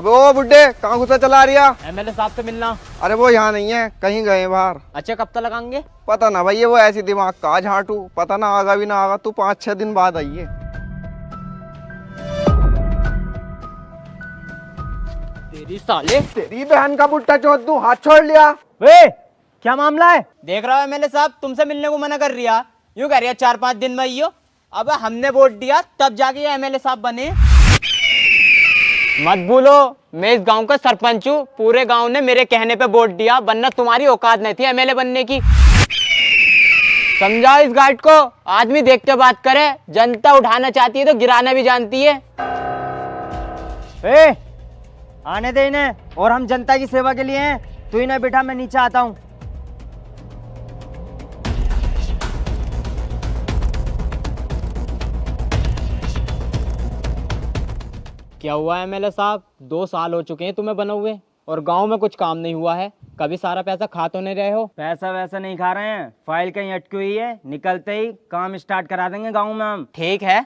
अबे ओ बुड्ढे कहाँ घुसा चला रिया? एमएलए साहब से मिलना। अरे वो यहाँ नहीं है, कहीं गए बाहर। अच्छा कब तक लगाएंगे? पता ना भाई, वो ऐसी दिमाग का झाटू, पता ना आगा भी ना आगा। तू 5-6 दिन बाद आइए। तेरी साले, तेरी बहन का बुट्टा चौथ, तू हाथ छोड़ लिया। वे क्या मामला है? देख रहा है एमएलए साहब तुमसे मिलने को मना कर रिया, यूं कह रही है 4-5 दिन में आइयो। अब हमने वोट दिया तब जाके ये एमएलए साहब बने। मत भूलो मैं इस गांव का सरपंच हूँ, पूरे गांव ने मेरे कहने पे वोट दिया, वरना तुम्हारी औकात नहीं थी एमएलए बनने की। समझाओ इस गार्ड को, आदमी देख के बात करे। जनता उठाना चाहती है तो गिराना भी जानती है। ए, आने दे इन्हें, और हम जनता की सेवा के लिए हैं। तू इन्हें बिठा, मैं नीचे आता हूँ। क्या हुआ एमएलए साहब, 2 साल हो चुके हैं तुम्हें बने हुए और गांव में कुछ काम नहीं हुआ है। कभी सारा पैसा खा तो नहीं रहे हो? पैसा वैसा नहीं खा रहे हैं, फाइल कहीं अटकी हुई है, निकलते ही काम स्टार्ट करा देंगे गांव में हम। ठीक है।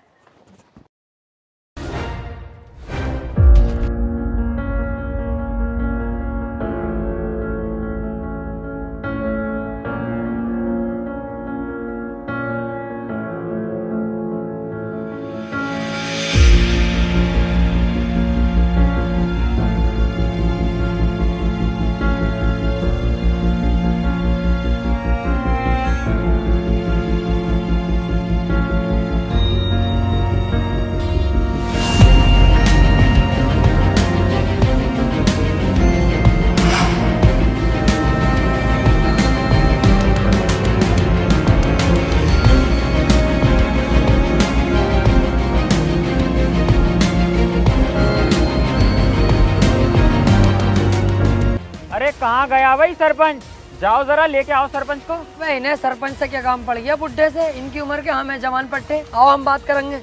अरे कहाँ गया भाई सरपंच? जाओ जरा लेके आओ सरपंच को। भाई इन्हें सरपंच से क्या काम पड़ गया बुड्ढे से? इनकी उम्र के हम हैं जवान पट्टे। आओ हम बात करेंगे।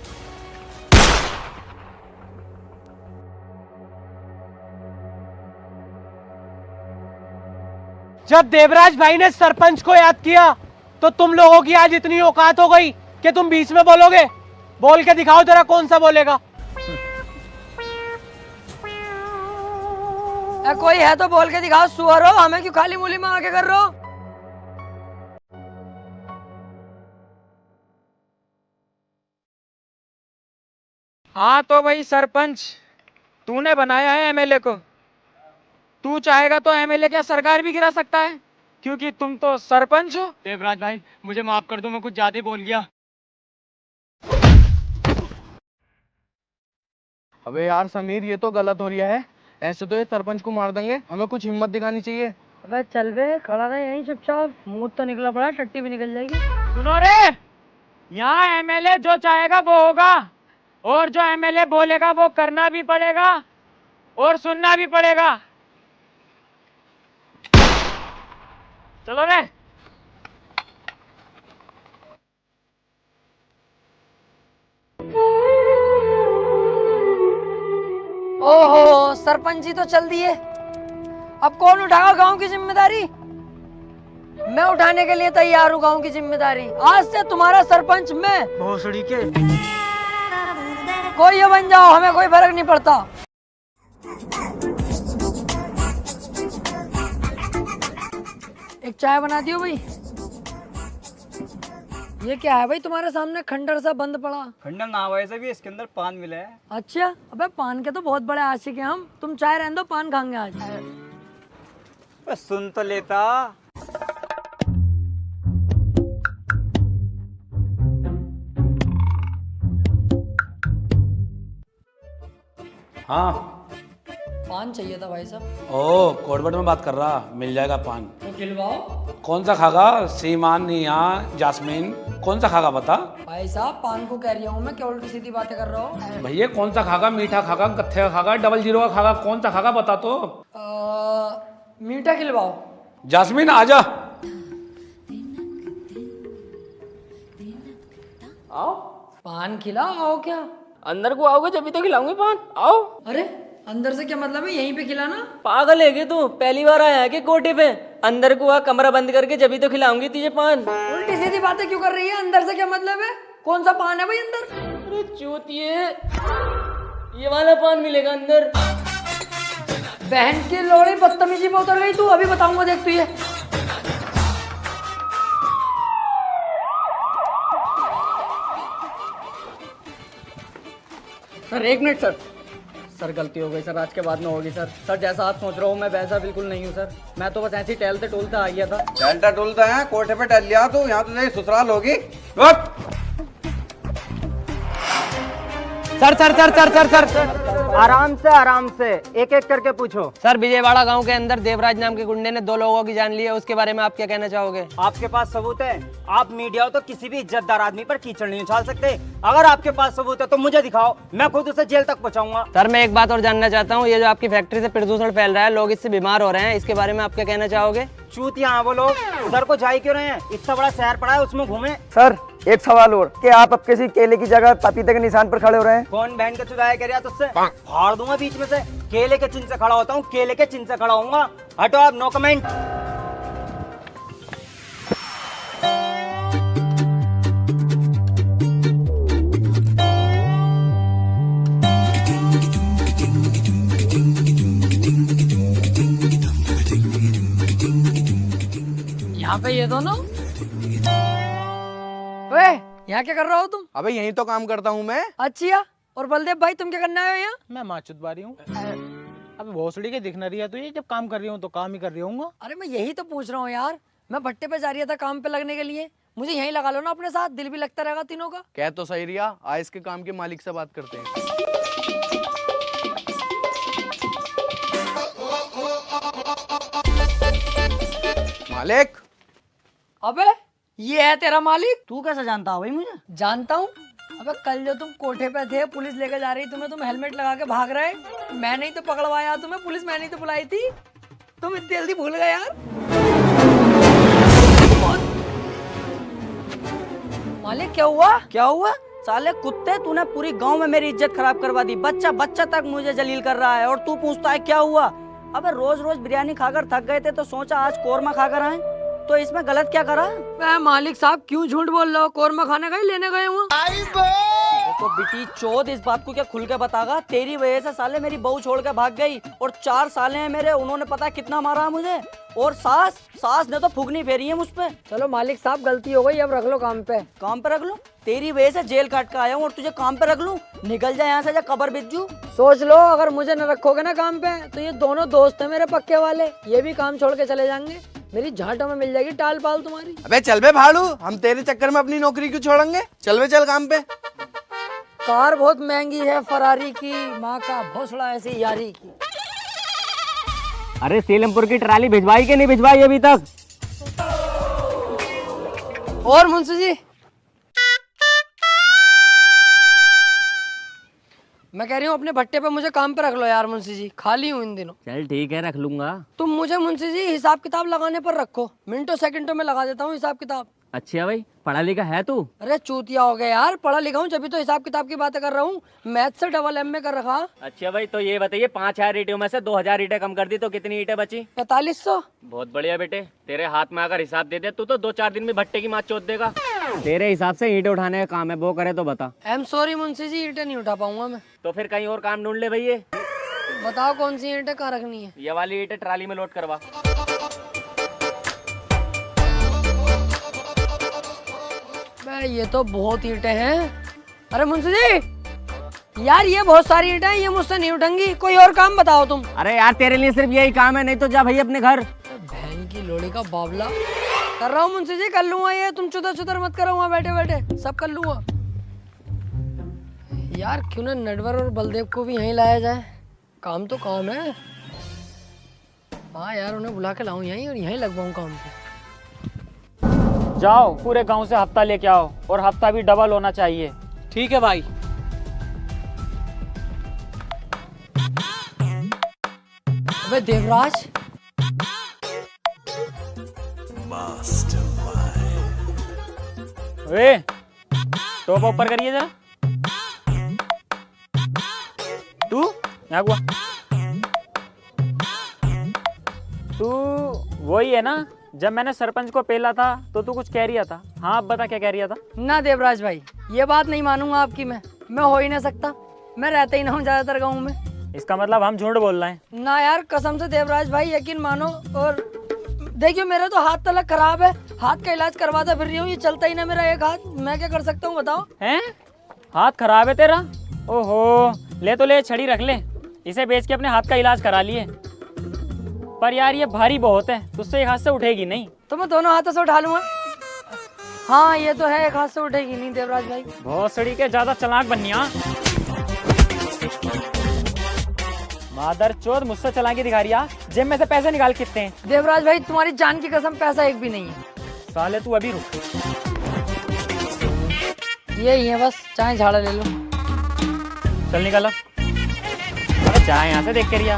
जब देवराज भाई ने सरपंच को याद किया तो तुम लोगों की आज इतनी औकात हो गई कि तुम बीच में बोलोगे? बोल के दिखाओ जरा, कौन सा बोलेगा? कोई है तो बोल के दिखाओ सुअर हो, हमें क्यों खाली मूली में आके कर रहे हो? हाँ तो भाई सरपंच, तूने बनाया है एमएलए को। तू चाहेगा तो एमएलए क्या सरकार भी गिरा सकता है, क्योंकि तुम तो सरपंच हो। देवराज भाई मुझे माफ कर दो, मैं कुछ ज्यादा ही बोल गया। अबे यार समीर, ये तो गलत हो रहा है। ऐसे तो ये सरपंच को मार देंगे, हमें कुछ हिम्मत दिखानी चाहिए। अबे चल बे, खड़ा रहे यहीं चुपचाप। मुंह तो निकला पड़ा, टट्टी भी निकल जाएगी। सुनो रे, यहाँ एमएलए जो चाहेगा वो होगा, और जो एमएलए बोलेगा वो करना भी पड़ेगा और सुनना भी पड़ेगा। चलो रे। ओहो, सरपंच जी तो चल दिए। अब कौन उठाएगा गांव की जिम्मेदारी? मैं उठाने के लिए तैयार हूँ गांव की जिम्मेदारी। आज से तुम्हारा सरपंच मैं। भोसड़ी के। कोई ये बन जाओ, हमें कोई फर्क नहीं पड़ता। एक चाय बना दियो भाई। ये क्या है भाई तुम्हारे सामने खंडर सा बंद पड़ा? खंडर ना वैसे भी इसके अंदर पान मिला है। अच्छा, अबे पान के तो बहुत बड़े आशिक हैं हम। तुम चाय रहने दो, पान खाएंगे आज। बस सुन तो लेता। हाँ। पान चाहिए था भाई साहब। ओ कोडवर्ड में बात कर रहा, मिल जाएगा पान। तो खिलवाओ। कौन सा खागा? सीमान या जास्मीन, कौन सा खागा बता? भाई साहब पान को कह रही हूँ मैं, क्या उल्टी सीधी बातें कर रहा हूँ? भैया कौन सा खागा? मीठा खागा, कत्थे का खागा, 00 का खागा, कौन सा खागा बता तो। मीठा खिलवाओ। जास्मीन आजा। आओ पान खिलाओ। आओ क्या? अंदर को आओगे जब भी तो खिलाऊंगी पान। आओ। अरे अंदर से क्या मतलब है? यहीं पे खिलाना। पागल है क्या तू? पहली बार आया है कि कोटे पे? अंदर को आ, कमरा बंद करके जब भी तो खिलाऊंगी तुझे पान। उल्टी सीधी बातें क्यों कर रही है? अंदर से क्या मतलब है? कौन सा पान है भाई अंदर? अरे चूतिए, ये वाला पान मिलेगा अंदर। बहन की लोड़ी बदतमीजी में उतर गई तू, अभी बताऊंगा, देख तू ये। Sir 1 minute sir. सर गलती हो गई सर, आज के बाद में होगी सर। सर जैसा आप सोच रहे हो मैं वैसा बिल्कुल नहीं हूँ सर। मैं तो बस ऐसे ही टहलते टोलते आ गया था। टहलता टोलता है, कोठे पे टहल लिया तू, यहाँ तो तेरी ससुराल होगी। Sir sir sir sir sir sir sir आराम से एक एक करके पूछो। सर विजयवाड़ा गांव के अंदर देवराज नाम के गुंडे ने 2 लोगों की जान ली है, उसके बारे में आप क्या कहना चाहोगे? आपके पास सबूत है? आप मीडिया हो तो किसी भी इज्जतदार आदमी पर कीचड़ नहीं उछाल सकते। अगर आपके पास सबूत है तो मुझे दिखाओ, मैं खुद उसे जेल तक पहुंचाऊंगा। सर मैं एक बात और जानना चाहता हूँ, ये जो आपकी फैक्ट्री से प्रदूषण फैल रहा है, लोग इससे बीमार हो रहे हैं, इसके बारे में आप क्या कहना चाहोगे? चूतिया हैं वो लोग, उधर को जा ही क्यों रहे हैं? इतना बड़ा शहर पड़ा है उसमें घूमे। सर एक सवाल और, कि आप अब किसी केले की जगह पपीते के निशान पर खड़े हो रहे हैं? कौन बहन के चुराया कर रहा तुझसे? फाड़ दूंगा बीच में से। केले के चिन्ह से खड़ा होता हूँ, केले के चिन्ह से खड़ा होऊंगा। हटो आप, नो कमेंट। यहाँ पे ये दोनों, वे यहाँ क्या कर रहे हो तुम? अबे यही तो काम करता हूँ मैं। अच्छा, और बलदेव भाई तुम क्या करने आए हो यहाँ? मैं माचुत बारी हूँ। अब भोसड़ी के दिख न रही है तो ये जब काम कर रही हूँ तो काम ही कर रही हूँ। अरे मैं यही तो पूछ रहा हूँ यार, मैं भट्टे पे जा रही था काम पे लगने के लिए, मुझे यहीं लगा लो ना अपने साथ, दिल भी लगता रहेगा तीनों का। कह तो सही रिया, आज इसके काम के मालिक से बात करते हैं। मालिक। अबे ये है तेरा मालिक? तू कैसे जानता है भाई मुझे? जानता हूँ। अबे कल जो तुम कोठे पे थे, पुलिस लेके जा रही तुम्हें, तुम हेलमेट लगा के भाग रहे, मैं नहीं तो पकड़वाया तुम्हें, पुलिस मैंने ही तो बुलाई थी, तुम इतनी जल्दी भूल गए यार। मालिक क्या हुआ? क्या हुआ? साले कुत्ते, तूने पूरी गांव में मेरी इज्जत खराब करवा दी। बच्चा बच्चा तक मुझे जलील कर रहा है और तू पूछता है क्या हुआ? अबे रोज रोज बिरयानी खाकर थक गए थे तो सोचा आज कोरमा खाकर आए, तो इसमें गलत क्या करा? मैं मालिक साहब क्यों झूठ बोल रहे हो? कोरमा खाने का ही लेने गए हुआ। तो बेटी चोद इस बात को क्या खुल के बतागा? तेरी वजह से साले मेरी बहू छोड़ के भाग गई और 4 साले हैं मेरे, उन्होंने पता कितना मारा मुझे। और सास ने तो फुगनी फेरी है मुझ पे। चलो मालिक साहब गलती हो गई, अब रख लो काम पे। काम पे रख लूं? तेरी वजह से जेल काट के आया हूँ और तुझे काम पे रख लूं? निकल जाए यहाँ से, जा कबर बिज्जू। सोच लो, अगर मुझे न रखोगे ना काम पे तो ये दोनों दोस्त हैं मेरे पक्के वाले, ये भी काम छोड़ के चले जाएंगे, मेरी झांटों में मिल जाएगी टाल पाल तुम्हारी। अबे चल बे भाड़ू, हम तेरे चक्कर में अपनी नौकरी क्यों छोड़ेंगे? चल बे चल काम पे। कार बहुत महंगी है फरारी की, माँ का भोसड़ा ऐसी यारी की। अरे सीलमपुर की ट्राली भिजवाई कि नहीं भिजवाई अभी तक? और मुंशी जी, मैं कह रही हूँ अपने भट्टे पे मुझे काम पे रख लो यार मुंशी जी, खाली हूँ इन दिनों। चल ठीक है, रख लूंगा। तुम मुझे मुंशी जी हिसाब किताब लगाने पर रखो, मिनटों सेकंडों में लगा देता हूँ हिसाब किताब। अच्छा भाई, पढ़ा लिखा है तू? अरे चूतिया हो गया यार, पढ़ा लिखा हूँ जब तो हिसाब किताब की बातें कर रहा हूँ, मैथ से डबल MA कर रखा। अच्छा भाई, तो ये बताइए 5000 ईंटों में से 2000 ईंटें कम कर दी तो कितनी ईंटें बची? 4500। बहुत बढ़िया बेटे, तेरे हाथ में अगर हिसाब दे दे तू तो 2-4 दिन में भट्टे की माँ चोद देगा। तेरे हिसाब से ईंटें उठाने का काम है, वो करे तो बता। I am sorry Munshi ji, ईंटें नहीं उठा पाऊंगा मैं। तो फिर कहीं और काम ढूंढ ले भैया। बताओ कौन सी ईंटें कहाँ रखनी है? ये वाली ईंटें ट्राली में लोड करवा। ये तो बहुत ईंटें हैं। अरे मुंशी जी यार, ये बहुत सारी ईंटें हैं, ये मुझसे नहीं उठेंगी, कोई और काम बताओ तुम। अरे यार तेरे लिए सिर्फ यही काम है, नहीं तो जा भाई अपने घर। बहन की लोड़ी का बावला। कर रहा हूँ मुंशी जी, कर लूंगा ये, तुम चुदर चुदर मत करो, वहाँ बैठे बैठे सब कर लूंगा। यार क्यों ना नटवर और बलदेव को भी यहीं लाया जाए, काम तो काम है। हाँ यार, उन्हें बुला के लाऊं यहीं और यहीं लगवाऊं काम पे। जाओ पूरे गांव से हफ्ता लेके आओ, और हफ्ता भी डबल होना चाहिए। ठीक है भाई। अबे देवराज, वे टॉप ऊपर करिए जरा। तू यहाँ हुआ, तू वही है ना जब मैंने सरपंच को पेला था तो तू कुछ कह रिया था? हाँ अब बता क्या कह रिया था? ना देवराज भाई, ये बात नहीं मानूंगा आपकी मैं हो ही ना सकता, मैं रहता ही ना हूँ ज्यादातर गाँव में। इसका मतलब हम झूठ बोल रहे हैं। ना यार, कसम से देवराज भाई यकीन मानो। और देखियो मेरा तो हाथ तलक खराब है, हाथ का इलाज करवाता फिर रही हूँ, ये चलता ही ना मेरा एक हाथ। मैं क्या कर सकता हूँ बताओ? हैं? हाथ खराब है तेरा? ओहो, ले तो ले, छड़ी रख ले, इसे बेच के अपने हाथ का इलाज करा लिए। पर यार ये भारी बहुत है, तुझसे एक हाथ से उठेगी नहीं। तो मैं दोनों हाथों से उठा लूंगा। हाँ ये तो है, एक हाथ से उठेगी नहीं देवराज भाई। बहुत सड़ी के ज्यादा चालाक बनिया। मादर चोद मुझसे चालाकी दिखा रही है। जेब में से पैसे निकाल कितने हैं? देवराज भाई तुम्हारी जान की कसम पैसा एक भी नहीं है। साले तू अभी रुक। यही है बस, चाहे झाड़ा ले लो। चल निकल अब। अरे चाहे यहाँ से देख के रिया।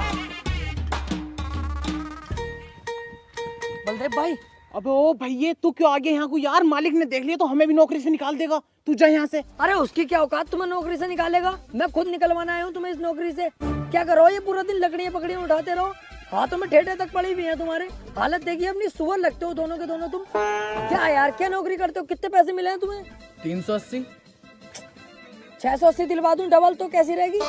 बलदेव भाई। अबे ओ भैया तू क्यों आगे यहाँ को यार, मालिक ने देख लिया तो हमें भी नौकरी से निकाल देगा। तू जा यहाँ से। अरे उसकी क्या औकात तुम्हें नौकरी से निकालेगा? मैं खुद निकलवाना आया हूँ तुम्हें इस नौकरी से। क्या करो ये पूरा दिन लकड़ियाँ पकड़ियाँ उठाते रहो, हाथों में ठेठे तक पड़ी हुई है तुम्हारे। हालत देखिए अपनी, सुअर लगते हो दोनों के दोनों तुम। क्या यार, क्या नौकरी करते हो? कितने पैसे मिले हैं तुम्हें? 380। 680 दिलवा दूं डबल तो कैसी रहेगी?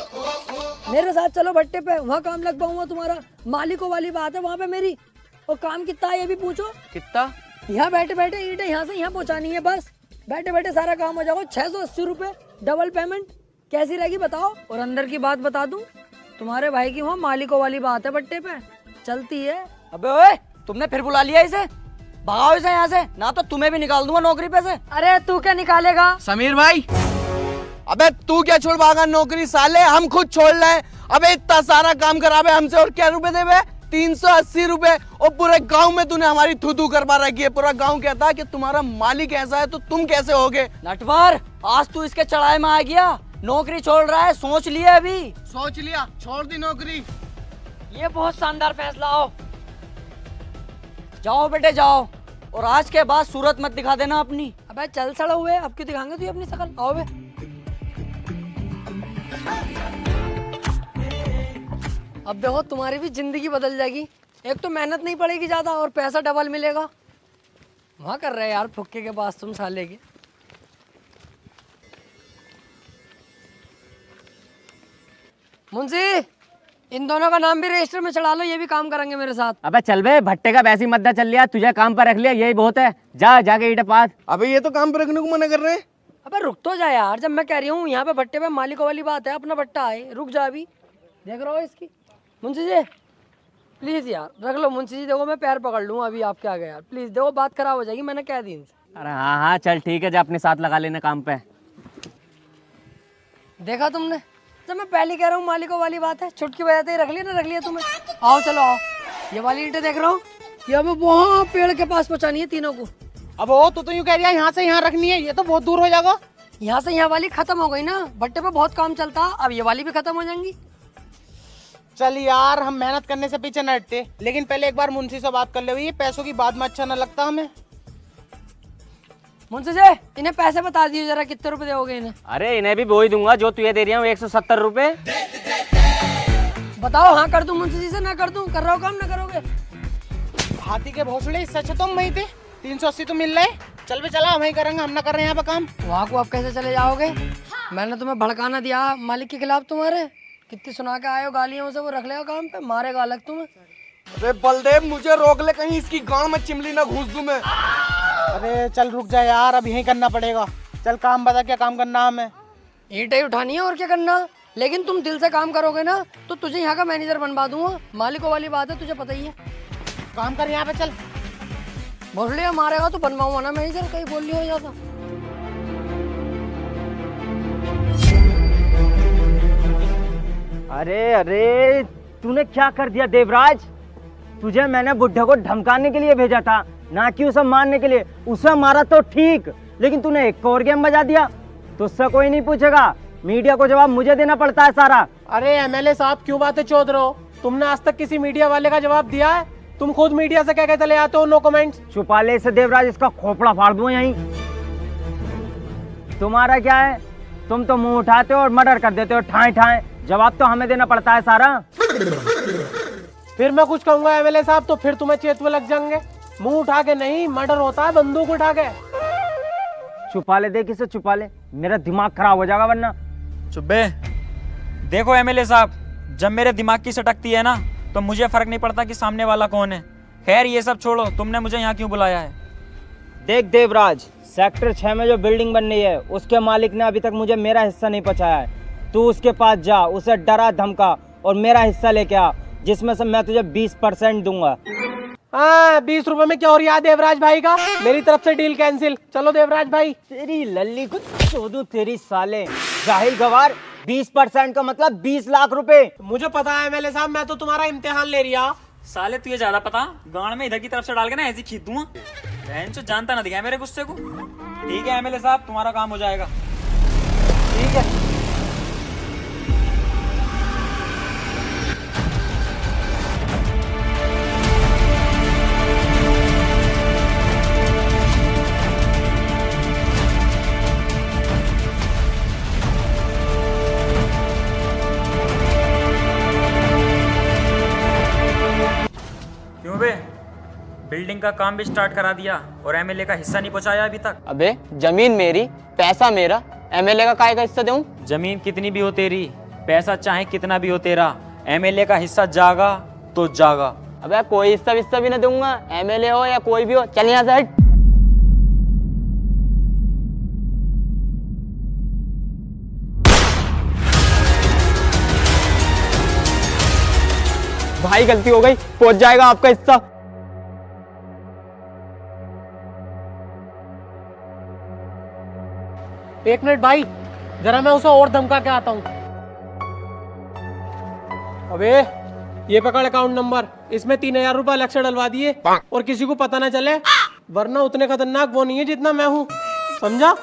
मेरे साथ चलो भट्टे पे, वहाँ काम लग पाऊंगा तुम्हारा। मालिकों वाली बात है वहाँ पे मेरी। और काम कितना है ये भी पूछो। कितना? यहाँ बैठे बैठे ईंटें यहाँ से यहाँ पहुँचानी है, बस बैठे बैठे सारा काम हो जाएगा। 680 रुपए डबल पेमेंट कैसी रहेगी बताओ? और अंदर की बात बता दूं, तुम्हारे भाई की वहाँ मालिकों वाली बात है भट्टे पे चलती है। अबे ओए, तुमने फिर बुला लिया इसे? भगाओ इसे यहाँ से, ना तो तुम्हें भी निकाल दूंगा नौकरी पे से। अरे तू क्या निकालेगा? समीर भाई, अबे तू क्या छोड़ भागा नौकरी? साले हम खुद छोड़ रहे। अबे इतना सारा काम करावे हमसे और क्या रुपए देवे? 380 रुपए। और पूरे गांव में तूने हमारी थू करवा रखी है। पूरा गांव कहता है कि तुम्हारा मालिक ऐसा है तो तुम कैसे होगे? नटवर, आज तू इसके चढ़ाए में आ गया। नौकरी छोड़ रहा है, सोच लिया अभी? सोच लिया, छोड़ दी नौकरी। ये बहुत शानदार फैसला हो। जाओ बेटे जाओ, और आज के बाद सूरत मत दिखा देना अपनी। अबे चल सड़ा हुए, अब क्यों दिखाएंगे तू अपनी शकल? आओ बे। अब देखो तुम्हारी भी जिंदगी बदल जाएगी। एक तो मेहनत नहीं पड़ेगी ज्यादा और पैसा डबल मिलेगा। वहाँ कर रहे यार फुक्के के पास तुम साले के। मुंशी, इन दोनों का नाम भी रजिस्टर में चढ़ा लो, ये भी काम करेंगे मेरे साथ। अबे चल बे, भट्टे का वैसी मद्दा चल लिया, तुझे काम पर रख लिया, यही बहुत है। जा जाके ईंटें पात। अबे ये तो काम पर रखने को मना कर रहे हैं। अबे रुक तो जा यार, जब मैं कह रही हूँ यहाँ पे भट्टे पे मालिकों वाली बात है, अपना भट्टा है, रुक जा अभी। देख रहा हो इसकी। मुंशी जी प्लीज यार रख लो। मुंशी जी देखो मैं पैर पकड़ लूँ अभी आपके आगे यार, प्लीज देखो बात खराब हो जाएगी, मैंने कह दी इनसे। अरे हाँ हाँ चल ठीक है, जा अपने साथ लगा लेना काम पे। देखा तुमने, जब मैं पहले कह रहा हूँ मालिकों वाली बात है, छुटकी बजाते ही रख लिया ना, रख लिया तुम्हें। आओ चलो आओ, ये वाली ईंटें देख रहा हूँ, ये अब वहाँ पेड़ के पास पहुँचानी है तीनों को। अब ओ तो यूं कह रही है यहाँ से यहाँ रखनी है, ये तो बहुत दूर हो जाएगा। यहाँ से यहाँ वाली खत्म हो गई ना, भट्टे पे बहुत काम चलता, अब ये वाली भी खत्म हो जाएंगी। चल यार हम मेहनत करने से पीछे न हटते, लेकिन पहले एक बार मुंशी से बात कर ले। ये पैसों की बात में अच्छा न लगता हमें। मुंशी जी इन्हें पैसे बता दिए जरा, कितने रुपए दोगे इन्हें? अरे इन्हें भी वो ही दूंगा जो तुझे दे रही हूँ, 170 रुपए। बताओ हाँ कर दूं मुंशी जी से, ना कर दूं? कर रहा हो काम ना करोगे? हाथी के भौसले, इससे अच्छा तुम वहीं थे। 380 तो मिल रहे। चल भी चला, हम ही करेंगे, हम ना कर रहे हैं यहाँ पे काम। वहाँ को आप कैसे चले जाओगे? मैंने तुम्हें भड़काना दिया मालिक के खिलाफ, तुम्हारे कितनी सुना के आए हो गालियां उसे, वो रख लेगा काम पे, मारेगा अलग तुम्हें। अबे बलदेव मुझे रोक ले, कहीं इसकी गांव में चिमली ना घुस दूं मैं। अरे चल रुक जा यार, अब यही करना पड़ेगा। चल काम बता, क्या काम करना हमें? ईंटें उठानी है और क्या करना, लेकिन तुम दिल से काम करोगे ना तो तुझे यहाँ का मैनेजर बनवा दूंगा। मालिकों वाली बात है, तुझे पता ही है। काम कर यहाँ पे, चल। भोसड़िया मारेगा तो बनवाऊंगा ना मैनेजर, कहीं बोल लिया हो जाता। अरे अरे तूने क्या कर दिया देवराज? तुझे मैंने बुड्ढे को धमकाने के लिए भेजा था, ना कि उसे मारने के लिए। उसे मारा तो ठीक, लेकिन तूने एक और गेम बजा दिया। तुझसे कोई नहीं पूछेगा, मीडिया को जवाब मुझे देना पड़ता है सारा। अरे एमएलए साहब क्यों बातें चौध रहे हो? तुमने आज तक किसी मीडिया वाले का जवाब दिया है? तुम खुद मीडिया से कह के चले आते हो नो कमेंट्स। छुपा ले इसे देवराज, इसका खोपड़ा फाड़ दूं यहीं। तुम्हारा क्या है, तुम तो मुंह उठाते हो और मर्डर कर देते हो ठाए ठाए। जवाब तो हमें देना पड़ता है सारा। फिर मैं कुछ कहूंगा एमएलए साहब तो फिर तुम्हें चेतवे लग जाएंगे। मुंह उठा के नहीं, मर्डर होता है बंदूक उठा के। छुपा ले, देख इसे छुपा ले, मेरा दिमाग खराब हो जाएगा वरना। चुप्पे। देखो एमएलए साहब, जब मेरे दिमाग की सटकती है ना तो मुझे फर्क नहीं पड़ता कि सामने वाला कौन है। खैर ये सब छोड़ो, तुमने मुझे यहाँ क्यों बुलाया है? देख देवराज, सेक्टर 6 में जो बिल्डिंग बन रही है उसके मालिक ने अभी तक मुझे मेरा हिस्सा नहीं पहुंचाया है। तू उसके पास जा, उसे डरा धमका और मेरा हिस्सा लेके आ, जिसमें से मैं तुझे 20% दूंगा। हाँ, 20 रुपए में क्या हो रहा है देवराज भाई का? मेरी तरफ से डील कैंसिल। चलो देवराज भाई। तेरी लल्ली को चोदू तेरी साले, जाहिल गवार। 20% का मतलब 20 लाख रुपए। मुझे पता है एमएलए साहब, मैं तो तुम्हारा इम्तिहान ले रहा। साले तुझे ज्यादा पता, गांड में इधर की तरफ से डाल के ना ऐसी खींच दूंगा। बहन चो जानता ना दिखाए मेरे गुस्से को। ठीक है एमएलए साहब, तुम्हारा काम हो जाएगा। ठीक है। क्यों बे, बिल्डिंग का काम भी स्टार्ट करा दिया और एमएलए का हिस्सा नहीं पहुंचाया अभी तक? अबे जमीन मेरी, पैसा मेरा, एमएलए का काय का हिस्सा दूं? जमीन कितनी भी हो तेरी, पैसा चाहे कितना भी हो तेरा, एमएलए का हिस्सा जागा तो जागा। अबे कोई हिस्सा भी ना दूंगा, एमएलए हो या कोई भी हो। चल यहाँ से हट। भाई गलती हो गई, पहुंच जाएगा आपका हिस्सा। एक मिनट भाई, जरा मैं उसे और धमका के आता हूँ। अबे ये पकड़ अकाउंट नंबर, इसमें 3000 रुपए अलग से डलवा दिए और किसी को पता ना चले, वरना उतने खतरनाक वो नहीं है जितना मैं हूँ, समझा?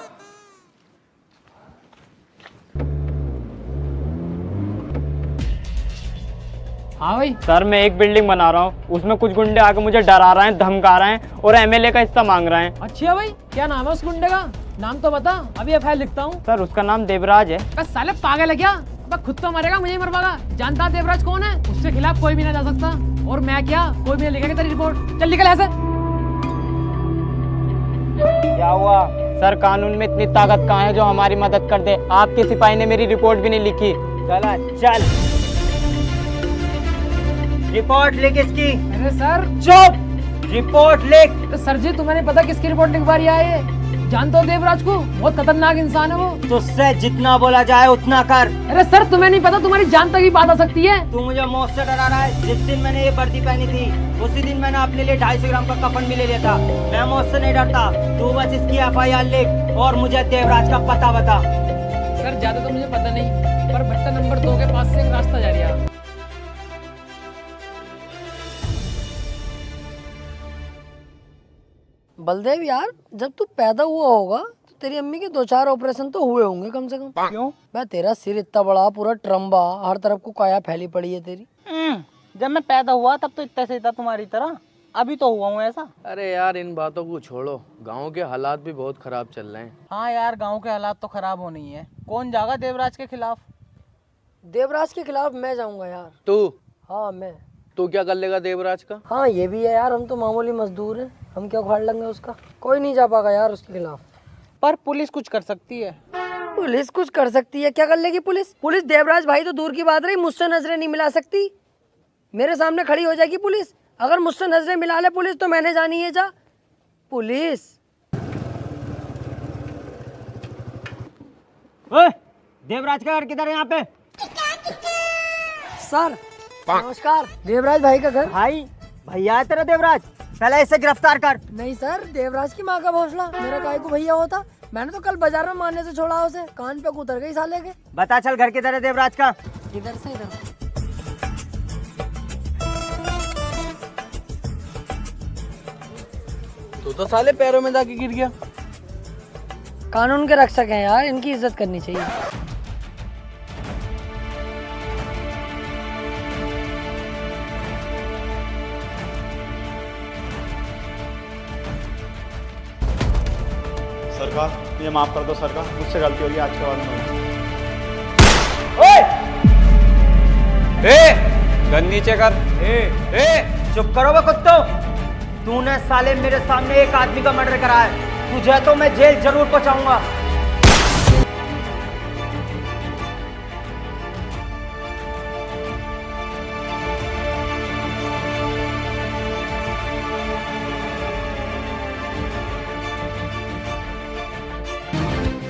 हाँ भाई सर, मैं एक बिल्डिंग बना रहा हूँ, उसमें कुछ गुंडे आके मुझे डरा रहे हैं, धमका रहे हैं और एमएलए का हिस्सा मांग रहे हैं। अच्छा भाई, क्या नाम है उस गुंडे का? नाम तो बता, अभी एफआईआर लिखता हूँ। सर उसका नाम देवराज है। बस साले पागल है क्या? अब खुद तो मरेगा, मुझे ही मरवाएगा। जानता देवराज कौन है? उसके खिलाफ कोई भी ना जा सकता। और मैं क्या, कोई भी नहीं लिखेगा तेरी रिपोर्ट। चल निकल यहाँ से। क्या हुआ सर, कानून में इतनी ताकत कहाँ है जो हमारी मदद कर दे? आपके सिपाही ने मेरी रिपोर्ट भी नहीं लिखी। चला चल, रिपोर्ट लिख इसकी। अरे सर चुप, रिपोर्ट लिख। तो सर जी तुम्हें नहीं पता किसकी रिपोर्ट लिखवा रही है ये? जानते हो देवराज को? बहुत खतरनाक इंसान है वो। तुझसे जितना बोला जाए उतना कर। अरे सर तुम्हें नहीं पता, तुम्हारी जान तक ही बात आ सकती है। तू मुझे मौत से डरा रहा है। जिस दिन मैंने ये वर्दी पहनी थी उसी दिन मैंने अपने लिए 250 ग्राम का कफन भी ले लिया था। मैं मौत से नहीं डरता। तू बस इसकी एफआईआर लिख और मुझे देवराज का पता बता। सर ज्यादा तो मुझे पता नहीं, पर भट्टा नंबर 2 के पास से एक रास्ता जा रहा है। बलदेव यार, जब तू पैदा हुआ होगा तो तेरी अम्मी के 2-4 ऑपरेशन तो हुए होंगे कम से कम। क्यों? मैं तेरा सिर इतना बड़ा, पूरा ट्रम्बा, हर तरफ को काया फैली पड़ी है तेरी। जब मैं पैदा हुआ तब तो इतना से था तुम्हारी तरह, अभी तो हुआ हूँ ऐसा। अरे यार इन बातों को छोड़ो, गांव के हालात भी बहुत खराब चल रहे हैं। हाँ यार, गांव के हालात तो खराब होने ही है। कौन जाएगा देवराज के खिलाफ? देवराज के खिलाफ मैं जाऊंगा यार। तू? हाँ मैं। तू क्या कर लेगा देवराज का? हाँ ये भी है यार, हम तो मामूली मजदूर हैं, हम क्या उखाड़ लेंगे उसका। कोई नहीं जा पाएगा यार उसके खिलाफ। पर पुलिस कुछ कर सकती है। पुलिस कुछ कर सकती है? क्या कर लेगी पुलिस? पुलिस देवराज भाई तो दूर की बात रही, मुझसे नजरें नहीं मिला सकती। मेरे सामने खड़ी हो जाएगी पुलिस। अगर मुझसे नजरें मिला ले पुलिस तो मैंने जानी है जा। पुलिस ओए, देवराज का घर किधर है यहाँ पे? सर नमस्कार। देवराज भाई का घर। भाई भैया है तेरा देवराज? पहले इसे गिरफ्तार कर। नहीं सर, देवराज की माँ का भौसला, मेरा काय को भैया होता। मैंने तो कल बाजार में मारने से छोड़ा उसे, कान पे उतर गई साले के। बता चल, घर किधर है देवराज का? इधर से इधर। तू तो साले पैरों में जाके गिर गया। कानून के रक्षक हैं यार, इनकी इज्जत करनी चाहिए। सरकार ये माफ कर दो सरकार, मुझसे गलती होगी, आज के बाद में। गन नीचे कर। चुप करो बे कुत्तो। तूने साले मेरे सामने एक आदमी का मर्डर करा है, तुझे तो मैं जेल जरूर पहुंचाऊंगा।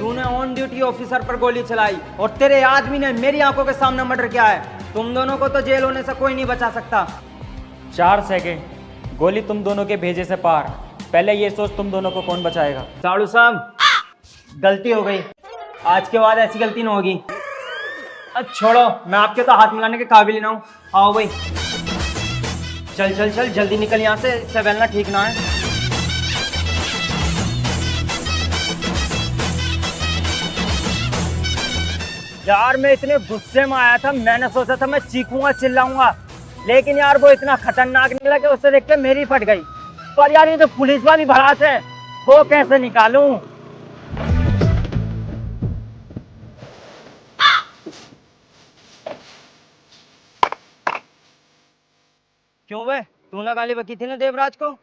तूने ऑन ड्यूटी ऑफिसर पर गोली चलाई और तेरे आदमी ने मेरी आंखों के सामने मर्डर किया है। तुम दोनों को तो जेल होने से कोई नहीं बचा सकता। 4 सेकंड, गोली तुम दोनों के भेजे से पार। पहले ये सोच तुम दोनों को कौन बचाएगा। साड़ू साहब, गलती हो गई, आज के बाद ऐसी गलती ना होगी। अब छोड़ो, मैं आपके तो हाथ मिलाने के काबिल ना हूँ। आओ भाई, चल चल चल, जल्दी निकल यहाँ से, इससे बेलना ठीक ना है। यार मैं इतने गुस्से में आया था, मैंने सोचा था मैं चीखूंगा चिल्लाऊंगा, लेकिन यार वो इतना खतरनाक निकला कि उसे देख के मेरी फट गई। पर यार ये तो पुलिस वाली भड़ास है, वो कैसे निकालूं? क्यों बे, तूने गाली बकी थी ना देवराज को?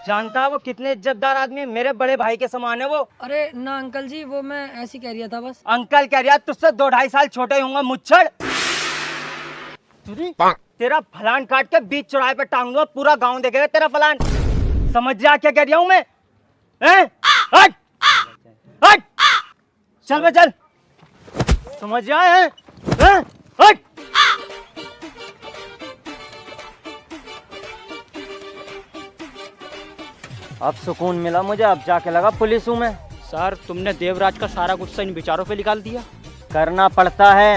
जानता वो कितने इज्जतदार आदमी है, मेरे बड़े भाई के समान है वो। अरे ना अंकल जी, वो मैं ऐसे ही कह रहा था बस। अंकल कह रहा, तुझसे 2-2.5 साल छोटे होंगे मुच्छड़। तेरा फलान काट के बीच चौराहे पे टांग दूंगा, पूरा गांव देखेगा तेरा फलान। समझ जा क्या कह रहा हूं मैं? हट हट, चल बे चल, समझ जाए। हट, अब सुकून मिला मुझे, अब जाके लगा पुलिस हूं मैं। सर, तुमने देवराज का सारा गुस्सा इन बेचारों पे निकाल दिया। करना पड़ता है।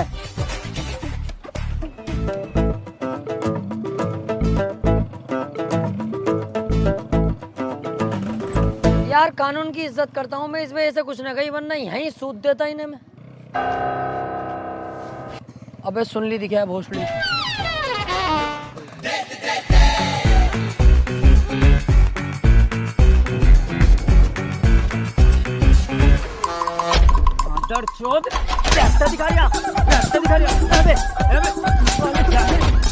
यार कानून की इज्जत करता हूँ मैं, इस वजह से कुछ ना कहीं, वरना यहीं सूद देता इन्हें मैं। अबे सुन ली दिखा है भोसड़ी। चोद ट्रैक्टर दिखा रहा, ट्रैक्टर दिखा रहा। अबे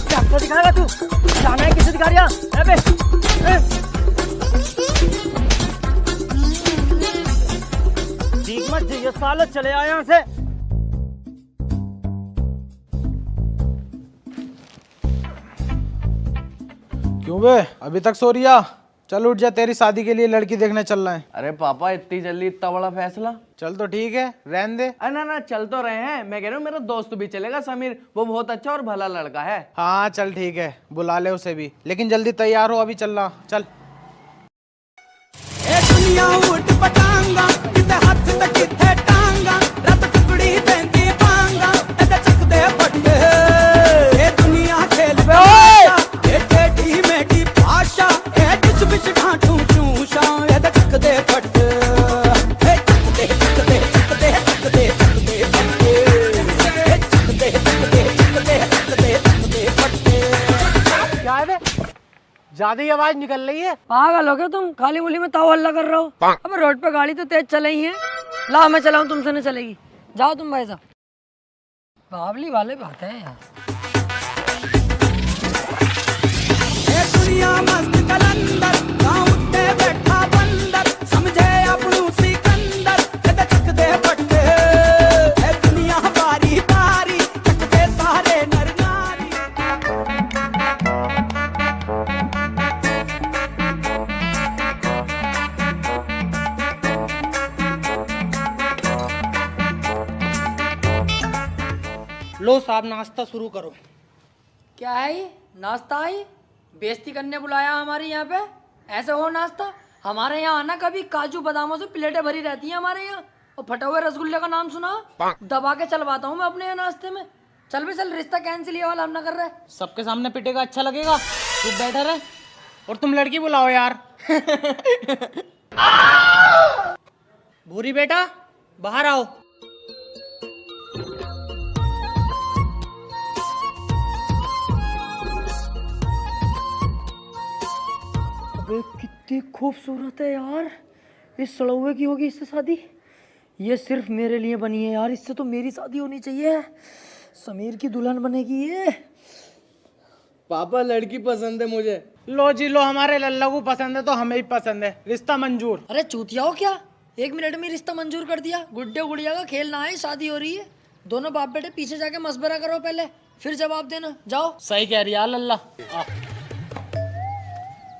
ट्रैक्टर दिखाएगा तू? जाना है किसे दिखा रहा? अबे ठीक मत ये सालो, चले आए यहाँ से। क्यों बे, अभी तक सो रिया? चल उठ जा, तेरी शादी के लिए लड़की देखने चल रहे हैं। अरे पापा, इतनी जल्दी इतना बड़ा फैसला? चल तो ठीक है, रहने दे। ना ना, चल तो रहे हैं। मैं कह रहा हूँ मेरा दोस्त भी चलेगा, समीर, वो बहुत अच्छा और भला लड़का है। हाँ चल ठीक है, बुला ले उसे भी, लेकिन जल्दी तैयार हो, अभी चल रहा। चल। दुनिया उठ पटांगा, किते हाथ ते किते टांगा, रत टुकड़ी देंदी पांगा, ते चक दे पट्टे। ए दुनिया खेल पे ए टेढ़ी मेढ़ी भाषा, ए बिच बिच ढांठू चूषा, ए चक दे पट्टे। ए चक दे चक दे चक दे चक दे चक दे पट्टे। ए चक दे चक दे चक दे चक दे चक दे पट्टे। क्या है बे, ज्यादा ही आवाज निकल रही है। पागल हो गए तुम, खाली मुली में ताव हल्ला कर रहे हो। अबे रोड पे गाड़ी तो तेज चल रही है। ला मैं चलाऊं, तुमसे नहीं चलेगी। जाओ तुम भाई साहब। बावली वाले बात है यार। दुनिया मस्त कलंदर, गाँव ते बैठा बंदर, समझे अपनू सिकंदर, ते चक दे पट्टे। ए दुनिया बारी बारी, चक दे सारे नर नारी। लो साहब, नाश्ता शुरू करो। क्या है ये? नाश्ता है? बेइज्जती करने बुलाया हमारे यहाँ पे? ऐसे हो नाश्ता? हमारे यहाँ आना, कभी काजू बादामों से प्लेटें भरी रहती हैं हमारे यहाँ। और फटे हुए रसगुल्ले का नाम सुना? दबा के चलवाता हूँ मैं अपने यहाँ नाश्ते में। चल भी चल, रिश्ता कैंसिल ये वाला हम ना कर रहे। सबके सामने पिटेगा, अच्छा लगेगा? तू बैठा रहे और तुम लड़की बुलाओ यार। भूरी बेटा, बाहर आओ। अबे कितनी खूबसूरत है यार। इस सड़ौए की होगी इससे शादी? ये सिर्फ मेरे लिए बनी है यार, इससे तो मेरी शादी होनी चाहिए। समीर की दुल्हन बनेगी ये। पापा, लड़की पसंद है मुझे। लो जी लो, हमारे लल्ला को पसंद है तो हमें भी पसंद है, रिश्ता मंजूर। अरे चूतिया हो क्या, 1 मिनट में रिश्ता मंजूर कर दिया? गुड्डे गुड़िया का खेल ना है, शादी हो रही है। दोनों बाप बेटे पीछे जाके मशवरा करो पहले, फिर जवाब देना। जाओ। सही कह रही है लल्ला।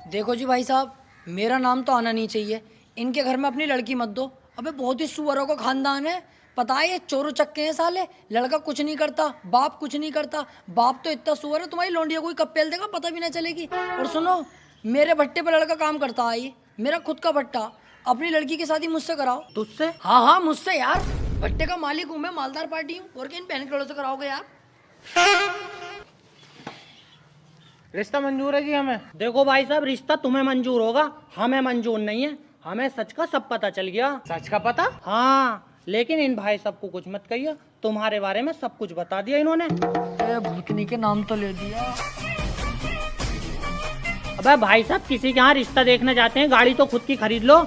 देखो जी भाई साहब, मेरा नाम तो आना नहीं चाहिए। इनके घर में अपनी लड़की मत दो, अबे बहुत ही सुअरों का खानदान है, पता है ये चोरों चक्के हैं साले। लड़का कुछ नहीं करता, बाप कुछ नहीं करता, बाप तो इतना सुअर है तुम्हारी लोंडिया कोई कब पेल देगा पता भी ना चलेगी। और सुनो, मेरे भट्टे पे लड़का काम करता है, ये मेरा खुद का भट्टा। अपनी लड़की की शादी मुझसे कराओ। तुझसे? हाँ मुझसे यार, भट्टे का मालिक हूँ मैं, मालदार पार्टी हूँ। और क्या इन पैन करोड़ों से कराओगे यार? रिश्ता मंजूर है जी हमें। देखो भाई साहब, रिश्ता तुम्हें मंजूर होगा, हमें मंजूर नहीं है। हमें सच का सब पता चल गया। सच का पता? हाँ, लेकिन इन भाई साहब को कुछ मत कहिए, तुम्हारे बारे में सब कुछ बता दिया इन्होंने। भूतनी के नाम तो ले दिया। अबे भाई साहब, किसी के यहाँ रिश्ता देखने जाते हैं, गाड़ी तो खुद की खरीद लो।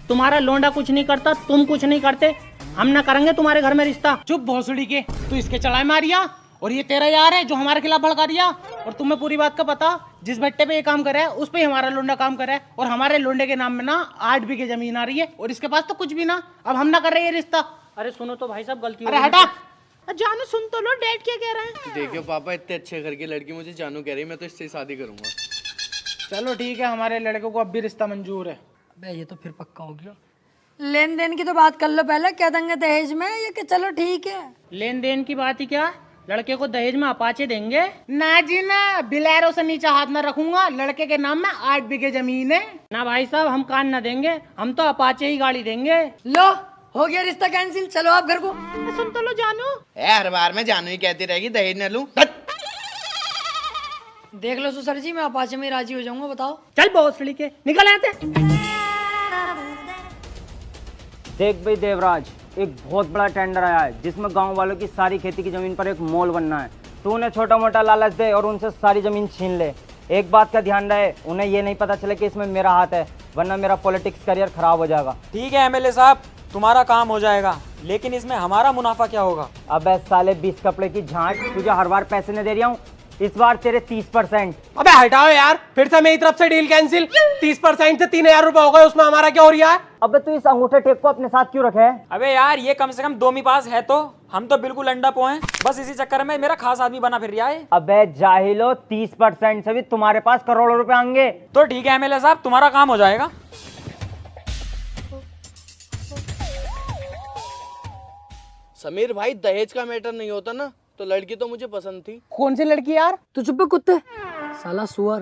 तुम्हारा लोंडा कुछ नहीं करता, तुम कुछ नहीं करते, हम ना करेंगे तुम्हारे घर में रिश्ता। चुप भोसड़ी के, तू इसके चढ़ाई मारिया और ये तेरा यार है जो हमारे खिलाफ भड़का दिया। और तुम्हें पूरी बात का पता, जिस भट्टे पे ये काम करे है उस पे हमारा लोंडा काम करे है। और हमारे लोंडे के नाम में ना 8 बीघे जमीन आ रही है और इसके पास तो कुछ भी ना। अब हम ना कर रहे ये रिश्ता। अरे सुनो तो भाई साहब, गलती अरे हटा, जानू सुन तो लो, डैड क्या कह रहे हैं। देखियो पापा, इतने अच्छे घर की लड़की मुझे जानू कह रही है, मैं तो इससे शादी करूंगा। चलो ठीक है, हमारे लड़के को अब भी रिश्ता मंजूर है। अबे ये तो फिर पक्का हो गया। लेन देन की तो बात कर लो पहले, क्या देंगे दहेज में? ये कि चलो ठीक है। लेन देन की बात ही क्या, लड़के को दहेज में अपाचे देंगे। ना जी ना, बिलेरो से नीचे हाथ ना रखूंगा, लड़के के नाम में 8 बीघे जमीन है ना। भाई साहब, हम कान ना देंगे, हम तो अपाचे ही गाड़ी देंगे। लो, हो गया रिश्ता कैंसिल, चलो आप घर को। सुन तो लो जानू, हर बार में जानू ही कहती रहेगी दहेज न लूं। देख लो सुसर जी, मैं अपाचे में राजी हो जाऊंगा, बताओ। चल भोसड़ी के, निकल यहाँ से। देख भाई देवराज, एक बहुत बड़ा टेंडर आया है जिसमें गांव वालों की सारी खेती की जमीन पर एक मॉल बनना है। तू उन्हें छोटा मोटा लालच दे और उनसे सारी जमीन छीन ले। एक बात का ध्यान रहे, उन्हें ये नहीं पता चले कि इसमें मेरा हाथ है, वरना मेरा पॉलिटिक्स करियर खराब हो जाएगा। ठीक है एमएलए साहब, तुम्हारा काम हो जाएगा, लेकिन इसमें हमारा मुनाफा क्या होगा? अबे साले 20 कपड़े की झांट, तुझे हर बार पैसे नहीं दे रहा हूँ, इस बार तेरे 30%। अबे हटाओ यार, फिर से मेरी तरफ से डील कैंसिल। 30% से 3000 रुपए हो गए, उसमें हमारा क्या हो रहा है? अबे तू इस अंगूठे टेप को अपने साथ क्यों रखे है? अबे यार, ये कम से कम 2 मी पास है, तो हम तो बिल्कुल अंडा पो हैं। बस इसी चक्कर में मेरा खास आदमी बना फिर रहा है। अबे जाहिलो, 30% से भी तुम्हारे पास करोड़ों रुपए आएंगे। तो ठीक है एमएलए साहब, तुम्हारा काम हो जाएगा। समीर भाई, दहेज का मैटर नहीं होता ना, तो लड़की तो मुझे पसंद थी। कौन सी लड़की यार? तू चुप कुत्ते, साला सुअर।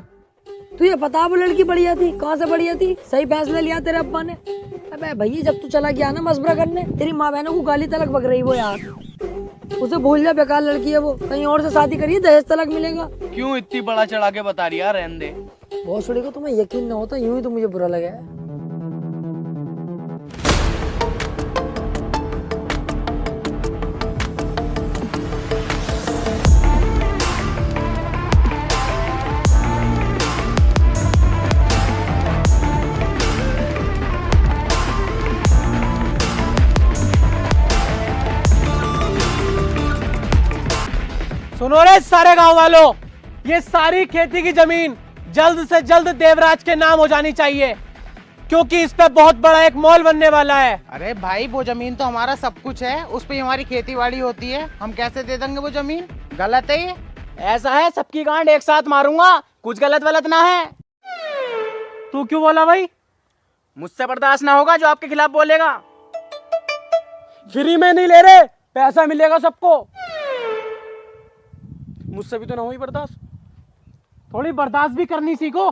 तू ये पता वो लड़की बढ़िया थी, कहाँ से बढ़िया थी? सही फैसला लिया तेरे अब्बा ने। अबे भैया, जब तू चला गया ना मशवरा करने, तेरी माँ बहनों को गाली तलक बक रही वो यार। उसे भूल जा, बेकार लड़की है वो, कहीं और से शादी करिए, दहेज तलक मिलेगा। क्यों इतनी बड़ा चढ़ा के बता रही है? रहने दे। बहुत सुड़ी को तुम्हें यकीन न होता, यूं ही तो मुझे बुरा लगा है। सुनो रे सारे गांव वालों, ये सारी खेती की जमीन जल्द से जल्द देवराज के नाम हो जानी चाहिए, क्योंकि इस पे बहुत बड़ा एक मॉल बनने वाला है। अरे भाई, वो जमीन तो हमारा सब कुछ है, उस पे हमारी खेती बाड़ी होती है, हम कैसे दे देंगे वो जमीन? गलत है ये। ऐसा है, सबकी गांड एक साथ मारूंगा, कुछ गलत वलत ना है। तू क्यों बोला भाई? मुझसे बर्दाश्त ना होगा जो आपके खिलाफ बोलेगा। फ्री में नहीं ले रहे, पैसा मिलेगा सबको। मुझसे भी तो ना हुई बर्दाश्त, थोड़ी बर्दाश्त भी करनी सीखो।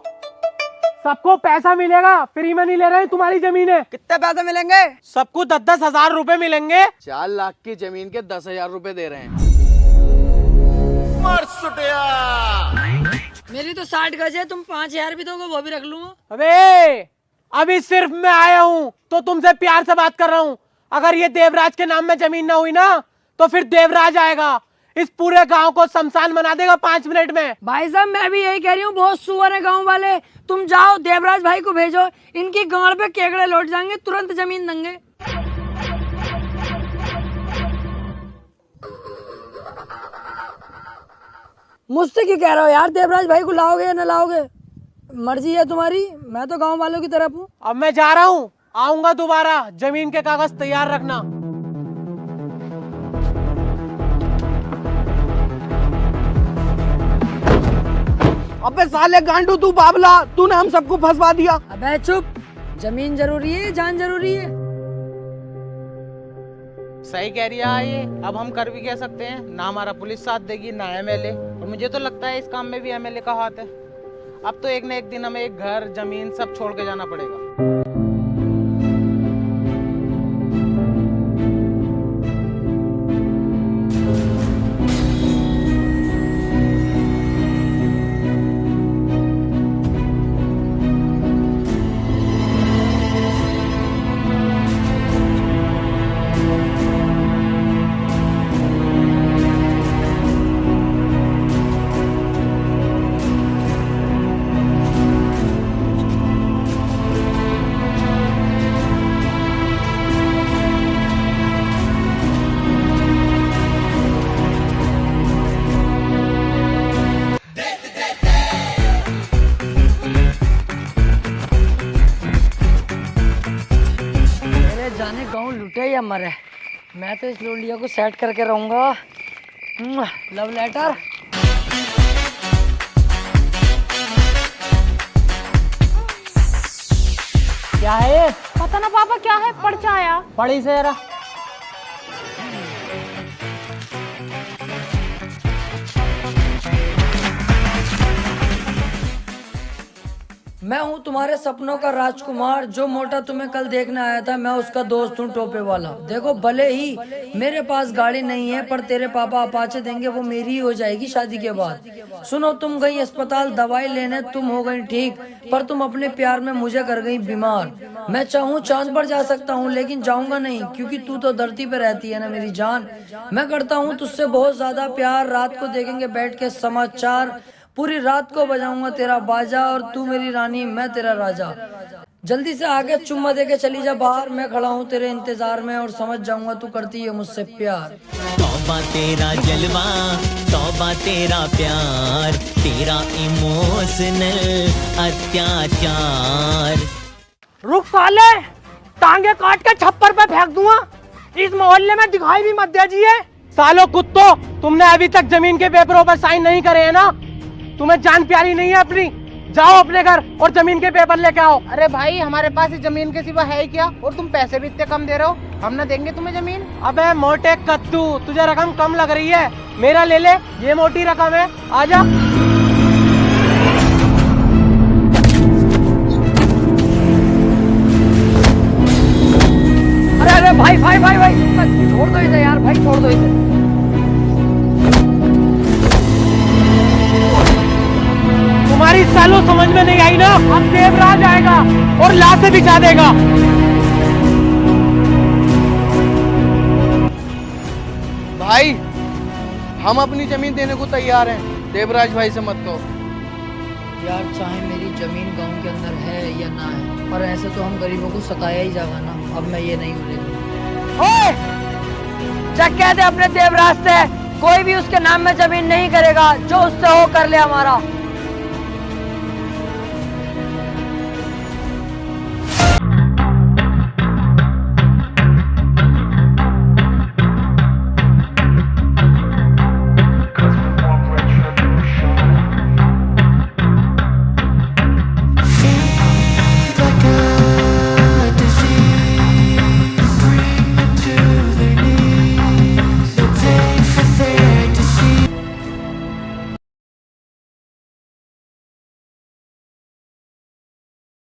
सबको पैसा मिलेगा, फ्री में नहीं ले रहे, तुम्हारी जमीन है। कितने पैसे मिलेंगे? सबको 10-10 हजार रुपए मिलेंगे। 4 लाख की जमीन के 10,000 रुपए दे रहे हैं। मेरी तो 60 गज है, तुम 5000 भी दोगे, वो भी रख लूंगा। अबे अभी सिर्फ मैं आया हूँ तो तुमसे प्यार से बात कर रहा हूँ। अगर ये देवराज के नाम में जमीन ना हुई ना, तो फिर देवराज आएगा, इस पूरे गांव को शमशान बना देगा 5 मिनट में। भाई साहब, मैं भी यही कह रही हूँ, बहुत सुअर है गांव वाले। तुम जाओ, देवराज भाई को भेजो, इनकी गांड पे केकड़े लौट जाएंगे, तुरंत जमीन देंगे। मुझसे क्यों कह रहे हो यार? देवराज भाई को लाओगे या ना लाओगे, मर्जी है तुम्हारी, मैं तो गांव वालों की तरफ हूँ। अब मैं जा रहा हूँ, आऊंगा दोबारा, जमीन के कागज तैयार रखना। अबे साले गांडू, तू बाबला, तूने हम सबको फंसवा दिया। अबे चुप, जमीन जरूरी है, जान जरूरी है। सही कह रही है ये। अब हम कर भी कह सकते हैं, ना हमारा पुलिस साथ देगी ना एमएलए, और मुझे तो लगता है इस काम में भी एमएलए का हाथ है। अब तो एक न एक दिन हमें एक घर जमीन सब छोड़ के जाना पड़ेगा। जाने गांव लुटे या मरे, मैं तो इस लोलिया को सेट करके रहूंगा। Love letter. क्या है? पता ना पापा क्या है, पढ़ के आया। पढ़ी से जरा। मैं हूँ तुम्हारे सपनों का राजकुमार, जो मोटा तुम्हें कल देखने आया था, मैं उसका दोस्त हूँ टोपे वाला। देखो भले ही मेरे पास गाड़ी नहीं है, पर तेरे पापा अपाचे देंगे, वो मेरी ही हो जाएगी शादी के बाद। सुनो, तुम गई अस्पताल दवाई लेने, तुम हो गई ठीक, पर तुम अपने प्यार में मुझे कर गई बीमार। मैं चाहूँ चांद पर जा सकता हूँ, लेकिन जाऊंगा नहीं, क्योंकि तू तो धरती पे रहती है ना मेरी जान। मैं करता हूँ तुझसे बहुत ज्यादा प्यार, रात को देखेंगे बैठ के समाचार, पूरी रात को बजाऊंगा तेरा बाजा, और तू मेरी रानी मैं तेरा राजा। जल्दी से आगे चुम्मा दे के चली जा बाहर, मैं खड़ा हूँ तेरे इंतजार में, और समझ जाऊंगा तू करती है मुझसे प्यार। तौबा तेरा जलवा, तौबा तेरा प्यार, तेरा इमोशनल अत्याचार। रुक साले, टांगे काट के छप्पर पे फेंक दूंगा। इस मोहल्ले में दिखाई भी मत दीजिए। सालो कुत्तो, तुमने अभी तक जमीन के पेपरों पर साइन नहीं करे हैं ना? तुम्हें जान प्यारी नहीं है अपनी? जाओ अपने घर और जमीन के पेपर लेके आओ। अरे भाई, हमारे पास इस जमीन के सिवा है ही क्या? और तुम पैसे भी इतने कम दे रहे हो, हम ना देंगे तुम्हें जमीन। अबे मोटे कद्दू, तुझे रकम कम लग रही है, मेरा ले ले, ये मोटी रकम है, आजा। अरे अरे भाई भाई भाई भाई, छोड़ दो इसे यार, भाई छोड़ दो इसे। तुम्हारी सालों समझ में नहीं आई ना? अब देवराज आएगा और लाशें बिछा देगा। भाई, हम अपनी जमीन देने को तैयार हैं, देवराज भाई से मत कहो। यार चाहे मेरी जमीन गांव के अंदर है या ना है, पर ऐसे तो हम गरीबों को सताया ही जाएगा ना। अब मैं ये नहीं होने दूंगा। चेक कह दे अपने देवराज से, कोई भी उसके नाम में जमीन नहीं करेगा, जो उससे हो कर ले हमारा।